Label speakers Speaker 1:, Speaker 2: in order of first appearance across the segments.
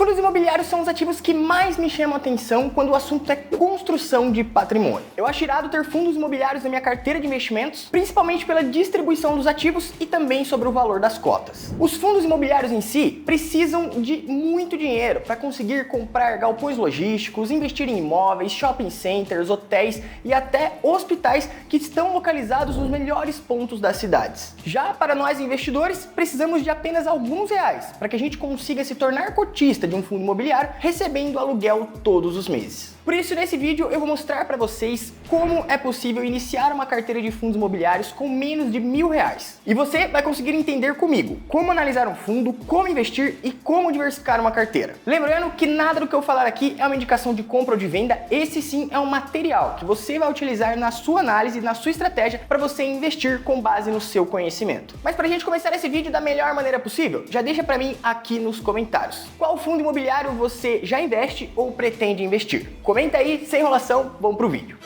Speaker 1: Fundos imobiliários são os ativos que mais me chamam a atenção quando o assunto é construção de patrimônio. Eu acho irado ter fundos imobiliários na minha carteira de investimentos, principalmente pela distribuição dos ativos e também sobre o valor das cotas. Os fundos imobiliários em si precisam de muito dinheiro para conseguir comprar galpões logísticos, investir em imóveis, shopping centers, hotéis e até hospitais que estão localizados nos melhores pontos das cidades. Já para nós investidores, precisamos de apenas alguns reais para que a gente consiga se tornar cotista de um fundo imobiliário recebendo aluguel todos os meses. Por isso, nesse vídeo eu vou mostrar para vocês como é possível iniciar uma carteira de fundos imobiliários com menos de R$1.000. E você vai conseguir entender comigo como analisar um fundo, como investir e como diversificar uma carteira. Lembrando que nada do que eu falar aqui é uma indicação de compra ou de venda, esse sim é um material que você vai utilizar na sua análise, na sua estratégia para você investir com base no seu conhecimento. Mas para a gente começar esse vídeo da melhor maneira possível, já deixa para mim aqui nos comentários. Qual fundo imobiliário você já investe ou pretende investir? Comenta aí, sem enrolação, vamos pro vídeo.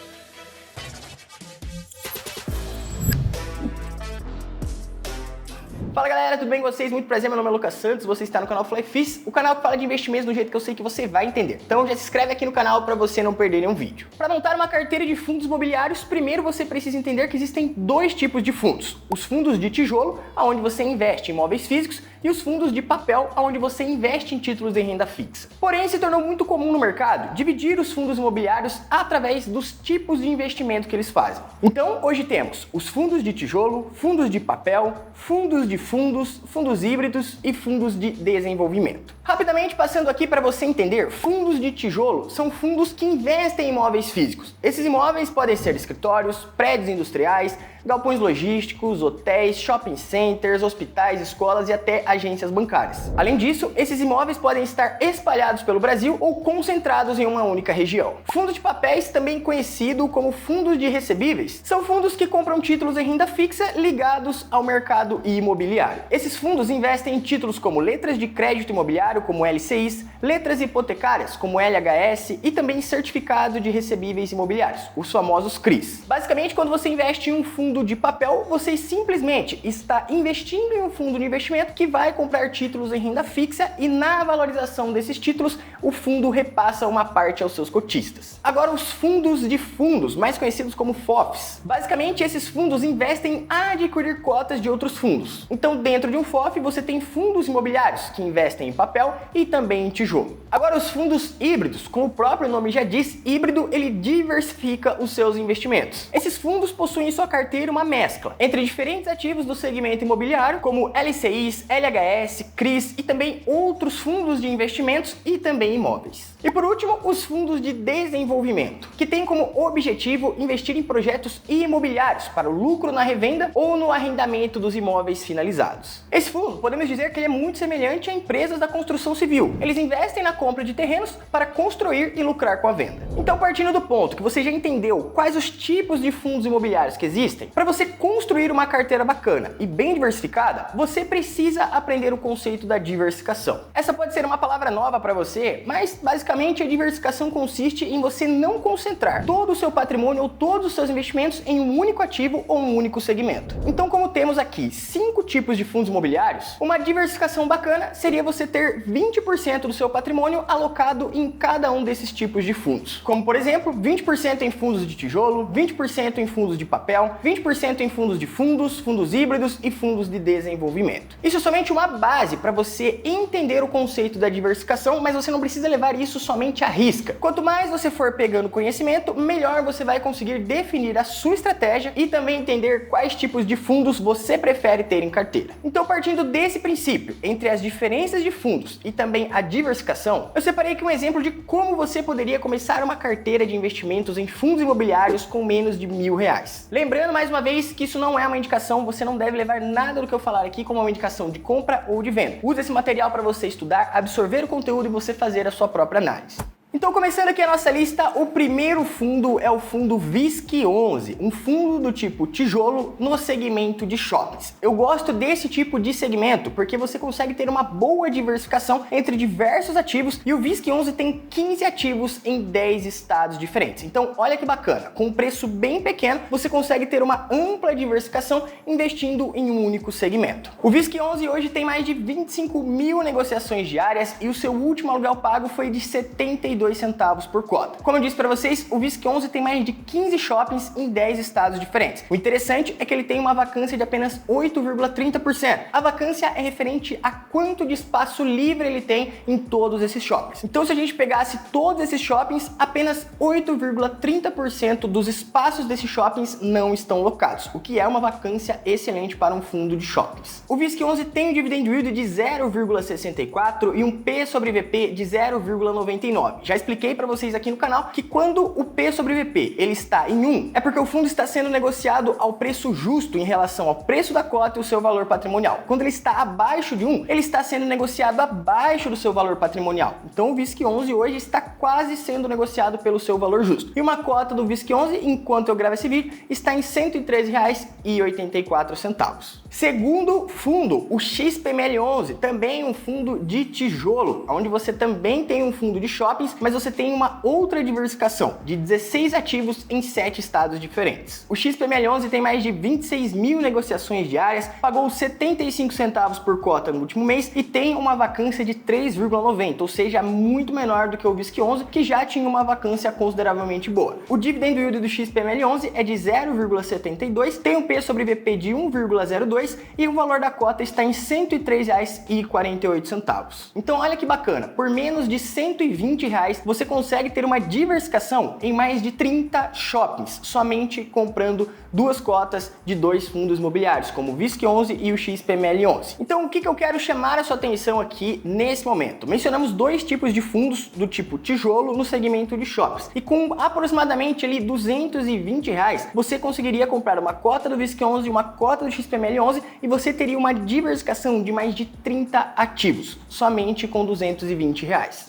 Speaker 1: Fala galera, tudo bem com vocês? Muito prazer, meu nome é Lucas Santos, você está no canal Flyfis, o canal que fala de investimentos do jeito que eu sei que você vai entender. Então já se inscreve aqui no canal para você não perder nenhum vídeo. Para montar uma carteira de fundos imobiliários, primeiro você precisa entender que existem dois tipos de fundos. Os fundos de tijolo, onde você investe em imóveis físicos, e os fundos de papel, onde você investe em títulos de renda fixa. Porém, se tornou muito comum no mercado dividir os fundos imobiliários através dos tipos de investimento que eles fazem. Então, hoje temos os fundos de tijolo, fundos de papel, fundos de fundos, fundos híbridos e fundos de desenvolvimento. Rapidamente passando aqui para você entender, fundos de tijolo são fundos que investem em imóveis físicos. Esses imóveis podem ser escritórios, prédios industriais, galpões logísticos, hotéis, shopping centers, hospitais, escolas e até agências bancárias. Além disso, esses imóveis podem estar espalhados pelo Brasil ou concentrados em uma única região. Fundos de papéis, também conhecido como fundos de recebíveis, são fundos que compram títulos em renda fixa ligados ao mercado imobiliário. Esses fundos investem em títulos como letras de crédito imobiliário, como LCIs, letras hipotecárias, como LHS, e também certificado de recebíveis imobiliários, os famosos CRIs. Basicamente, quando você investe em um fundo de papel, você simplesmente está investindo em um fundo de investimento que vai comprar títulos em renda fixa e na valorização desses títulos, o fundo repassa uma parte aos seus cotistas. Agora, os fundos de fundos, mais conhecidos como FOFs. Basicamente, esses fundos investem em adquirir cotas de outros fundos. Então, dentro de um FOF, você tem fundos imobiliários que investem em papel e também em tijolo. Agora, os fundos híbridos, como o próprio nome já diz, híbrido, ele diversifica os seus investimentos. Esses fundos possuem em sua carteira uma mescla entre diferentes ativos do segmento imobiliário, como LCIs, LHS, CRIs e também outros fundos de investimentos e também imóveis. E por último, os fundos de desenvolvimento, que têm como objetivo investir em projetos imobiliários para o lucro na revenda ou no arrendamento dos imóveis finalizados. Esse fundo, podemos dizer que ele é muito semelhante a empresas da construção civil. Eles investem na compra de terrenos para construir e lucrar com a venda. Então, partindo do ponto que você já entendeu quais os tipos de fundos imobiliários que existem, para você construir uma carteira bacana e bem diversificada, você precisa aprender o conceito da diversificação. Essa pode ser uma palavra nova para você, mas basicamente a diversificação consiste em você não concentrar todo o seu patrimônio ou todos os seus investimentos em um único ativo ou um único segmento. Então, como temos aqui 5 tipos de fundos imobiliários, uma diversificação bacana seria você ter 20% do seu patrimônio alocado em cada um desses tipos de fundos. Como, por exemplo, 20% em fundos de tijolo, 20% em fundos de papel, 20% em fundos de fundos, fundos híbridos e fundos de desenvolvimento. Isso é somente uma base para você entender o conceito da diversificação, mas você não precisa levar isso somente à risca. Quanto mais você for pegando conhecimento, melhor você vai conseguir definir a sua estratégia e também entender quais tipos de fundos você prefere ter em carteira. Então, partindo desse princípio, entre as diferenças de fundos e também a diversificação, eu separei aqui um exemplo de como você poderia começar uma carteira de investimentos em fundos imobiliários com menos de R$1.000. Lembrando mais uma vez que isso não é uma indicação, você não deve levar nada do que eu falar aqui como uma indicação de compra ou de venda. Use esse material para você estudar, absorver o conteúdo e você fazer a sua própria análise. Então, começando aqui a nossa lista, o primeiro fundo é o fundo VISC11, um fundo do tipo tijolo no segmento de shoppings. Eu gosto desse tipo de segmento porque você consegue ter uma boa diversificação entre diversos ativos e o VISC11 tem 15 ativos em 10 estados diferentes. Então, olha que bacana, com um preço bem pequeno, você consegue ter uma ampla diversificação investindo em um único segmento. O VISC11 hoje tem mais de 25 mil negociações diárias e o seu último aluguel pago foi de 72 centavos por cota. Como eu disse para vocês, o VISC11 tem mais de 15 shoppings em 10 estados diferentes. O interessante é que ele tem uma vacância de apenas 8,30%. A vacância é referente a quanto de espaço livre ele tem em todos esses shoppings. Então, se a gente pegasse todos esses shoppings, apenas 8,30% dos espaços desses shoppings não estão locados, o que é uma vacância excelente para um fundo de shoppings. O VISC11 tem um dividend yield de 0,64 e um P sobre VP de 0,99. Já expliquei para vocês aqui no canal que quando o P sobre VP ele está em 1, é porque o fundo está sendo negociado ao preço justo em relação ao preço da cota e o seu valor patrimonial. Quando ele está abaixo de 1, ele está sendo negociado abaixo do seu valor patrimonial. Então o VISC11 hoje está quase sendo negociado pelo seu valor justo. E uma cota do VISC11, enquanto eu gravo esse vídeo, está em R$ 113,84. Segundo fundo, o XPML11, também um fundo de tijolo, onde você também tem um fundo de shoppings, mas você tem uma outra diversificação de 16 ativos em 7 estados diferentes. O XPML11 tem mais de 26 mil negociações diárias, pagou 75 centavos por cota no último mês e tem uma vacância de 3,90, ou seja, muito menor do que o VISC11, que já tinha uma vacância consideravelmente boa. O dividend yield do XPML11 é de 0,72, tem um P sobre VP de 1,02 e o valor da cota está em R$ 103,48. Então olha que bacana, por menos de R$ 120 você consegue ter uma diversificação em mais de 30 shoppings, somente comprando duas cotas de dois fundos imobiliários, como o VISC11 e o XPML11. Então o que eu quero chamar a sua atenção aqui nesse momento? Mencionamos dois tipos de fundos do tipo tijolo no segmento de shoppings, e com aproximadamente ali R$ 220, você conseguiria comprar uma cota do VISC11 e uma cota do XPML11 e você teria uma diversificação de mais de 30 ativos, somente com R$ 220.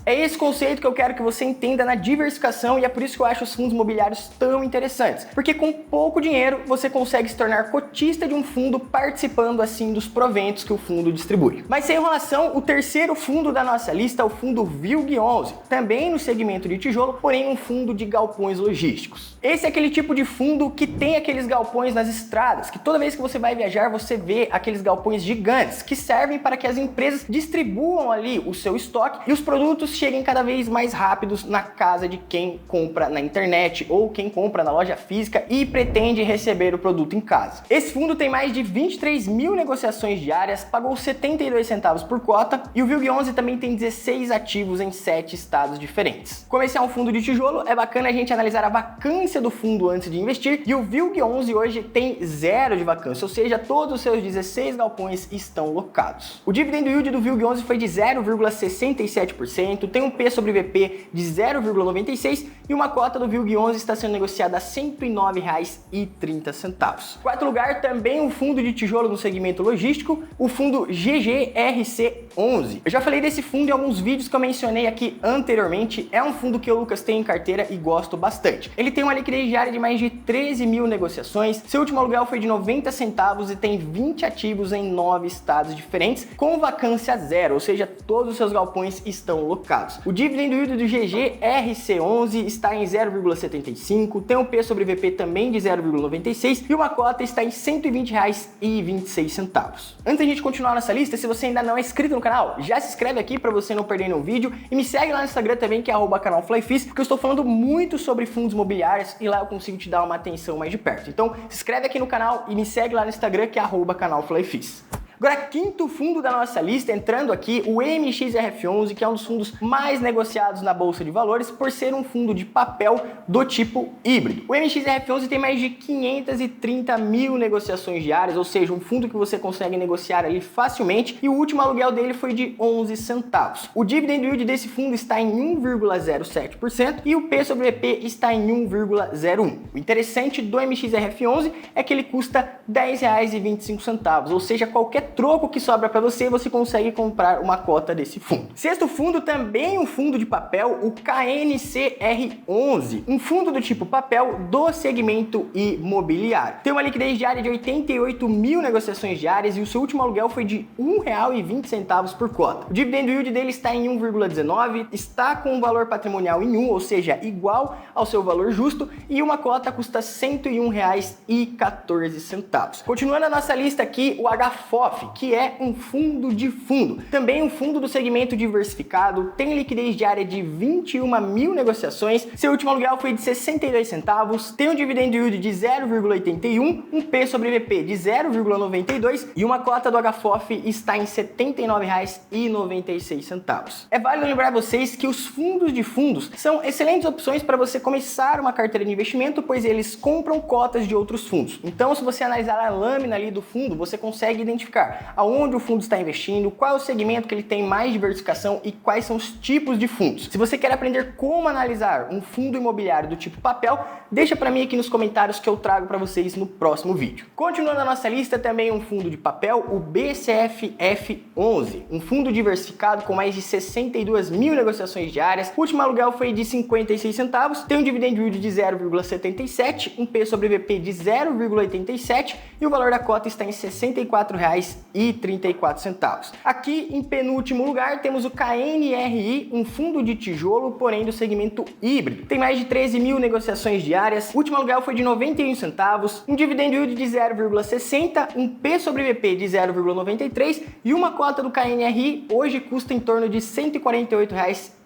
Speaker 1: É esse conceito que eu quero que você entenda na diversificação e é por isso que eu acho os fundos imobiliários tão interessantes, porque com pouco dinheiro você consegue se tornar cotista de um fundo participando assim dos proventos que o fundo distribui. Mas sem enrolação, o terceiro fundo da nossa lista é o fundo VILG11, também no segmento de tijolo, porém um fundo de galpões logísticos. Esse é aquele tipo de fundo que tem aqueles galpões nas estradas, que toda vez que você vai viajar você vê aqueles galpões gigantes que servem para que as empresas distribuam ali o seu estoque e os produtos cheguem cada vez mais rápidos na casa de quem compra na internet ou quem compra na loja física e pretende receber o produto em casa. Esse fundo tem mais de 23 mil negociações diárias, pagou 72 centavos por cota e o VILG11 também tem 16 ativos em 7 estados diferentes. Como esse é um fundo de tijolo, é bacana a gente analisar a vacância do fundo antes de investir e o VILG11 hoje tem 0 de vacância, ou seja, todos os seus 16 galpões estão locados. O dividend yield do VILG11 foi de 0,67%, tem um P sobre VP de 0,96 e uma cota do VILG11 está sendo negociada a R$ 109,30. Quarto lugar, também um fundo de tijolo no segmento logístico, o fundo GGRC11. Eu já falei desse fundo em alguns vídeos que eu mencionei aqui anteriormente, é um fundo que o Lucas tem em carteira e gosto bastante. Ele tem uma liquidez diária de mais de 13 mil negociações, seu último aluguel foi de 90 centavos e tem 20 ativos em 9 estados diferentes, com vacância 0, ou seja, todos os seus galpões estão locados. O dividend yield do GGRC11 está em 0,75, tem um P sobre VP também de 0,96 e uma cota está em R$ 120,26. Antes da gente continuar nessa lista, se você ainda não é inscrito no canal, já se inscreve aqui para você não perder nenhum vídeo e me segue lá no Instagram também, que é @canalflyfis, porque eu estou falando muito sobre fundos imobiliários e lá eu consigo te dar uma atenção mais de perto. Então, se inscreve aqui no canal e me segue lá no Instagram, que é @canalflyfis. Agora, quinto fundo da nossa lista, entrando aqui, o MXRF11, que é um dos fundos mais negociados na Bolsa de Valores, por ser um fundo de papel do tipo híbrido. O MXRF11 tem mais de 530 mil negociações diárias, ou seja, um fundo que você consegue negociar ali facilmente, e o último aluguel dele foi de 11 centavos. O dividend yield desse fundo está em 1,07% e o P sobre VP está em 1,01. O interessante do MXRF11 é que ele custa R$ 10,25, ou seja, qualquer qualquer troco que sobra para você, você consegue comprar uma cota desse fundo. Sexto fundo, também um fundo de papel, o KNCR11, um fundo do tipo papel do segmento imobiliário. Tem uma liquidez diária de 88 mil negociações diárias e o seu último aluguel foi de R$ 1,20 por cota. O dividendo yield dele está em 1,19, está com um valor patrimonial em 1, ou seja, igual ao seu valor justo, e uma cota custa R$ 101,14. Continuando a nossa lista aqui, o HFOF, que é um fundo de fundo. Também um fundo do segmento diversificado, tem liquidez diária de 21 mil negociações, seu último aluguel foi de 62 centavos, tem um dividendo yield de 0,81, um P sobre VP de 0,92 e uma cota do HFOF está em R$ 79,96. É válido lembrar vocês que os fundos de fundos são excelentes opções para você começar uma carteira de investimento, pois eles compram cotas de outros fundos. Então, se você analisar a lâmina ali do fundo, você consegue identificar aonde o fundo está investindo, qual é o segmento que ele tem mais diversificação e quais são os tipos de fundos. Se você quer aprender como analisar um fundo imobiliário do tipo papel, deixa para mim aqui nos comentários que eu trago para vocês no próximo vídeo. Continuando a nossa lista, também um fundo de papel, o BCFF11, um fundo diversificado com mais de 62 mil negociações diárias. O último aluguel foi de 56 centavos, tem um dividend yield de 0,77, um P sobre VP de 0,87 e o valor da cota está em R$ 64,34. Aqui em penúltimo lugar temos o KNRI, um fundo de tijolo, porém do segmento híbrido. Tem mais de 13 mil negociações diárias, o último aluguel foi de 91 centavos, um dividend yield de 0,60, um P sobre VP de 0,93 e uma cota do KNRI hoje custa em torno de R$ 148,85.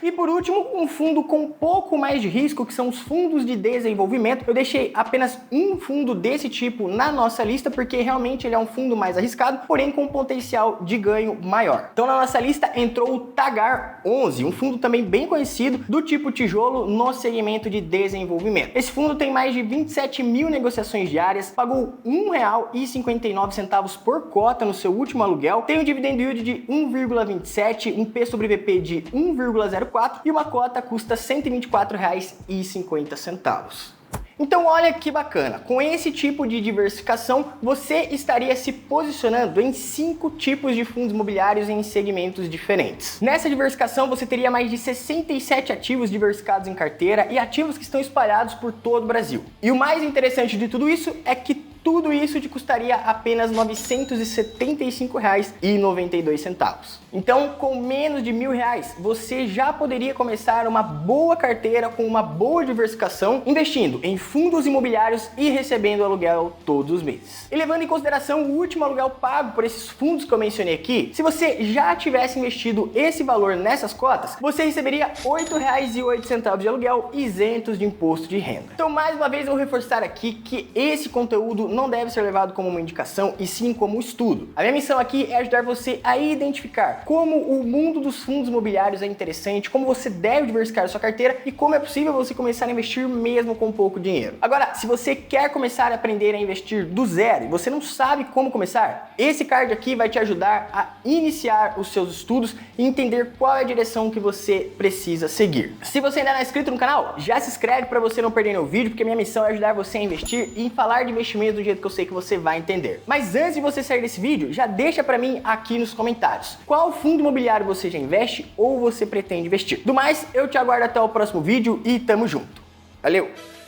Speaker 1: E por último, um fundo com um pouco mais de risco, que são os fundos de desenvolvimento. Eu deixei apenas um fundo desse tipo na nossa lista, porque realmente ele é um fundo mais arriscado, porém com potencial de ganho maior. Então na nossa lista entrou o TAGAR 11, um fundo também bem conhecido do tipo tijolo no segmento de desenvolvimento. Esse fundo tem mais de 27 mil negociações diárias, pagou R$ 1,59 por cota no seu último aluguel, tem um dividend yield de 1,27, um P sobre VP de 1,04 e uma cota custa R$ 124,50. Então olha que bacana, com esse tipo de diversificação você estaria se posicionando em 5 tipos de fundos imobiliários em segmentos diferentes. Nessa diversificação você teria mais de 67 ativos diversificados em carteira e ativos que estão espalhados por todo o Brasil. E o mais interessante de tudo isso é que tudo isso te custaria apenas R$ 975,92. Então, com menos de R$ 1.000, você já poderia começar uma boa carteira com uma boa diversificação, investindo em fundos imobiliários e recebendo aluguel todos os meses. E levando em consideração o último aluguel pago por esses fundos que eu mencionei aqui, se você já tivesse investido esse valor nessas cotas, você receberia R$ 8,08 de aluguel isentos de imposto de renda. Então, mais uma vez, eu vou reforçar aqui que esse conteúdo não deve ser levado como uma indicação e sim como um estudo. A minha missão aqui é ajudar você a identificar como o mundo dos fundos imobiliários é interessante, como você deve diversificar a sua carteira e como é possível você começar a investir mesmo com pouco dinheiro. Agora, se você quer começar a aprender a investir do zero e você não sabe como começar, esse card aqui vai te ajudar a iniciar os seus estudos e entender qual é a direção que você precisa seguir. Se você ainda não é inscrito no canal, já se inscreve para você não perder nenhum vídeo, porque minha missão é ajudar você a investir e falar de investimento do jeito que eu sei que você vai entender. Mas antes de você sair desse vídeo, já deixa pra mim aqui nos comentários qual fundo imobiliário você já investe ou você pretende investir. Do mais, eu te aguardo até o próximo vídeo e tamo junto. Valeu!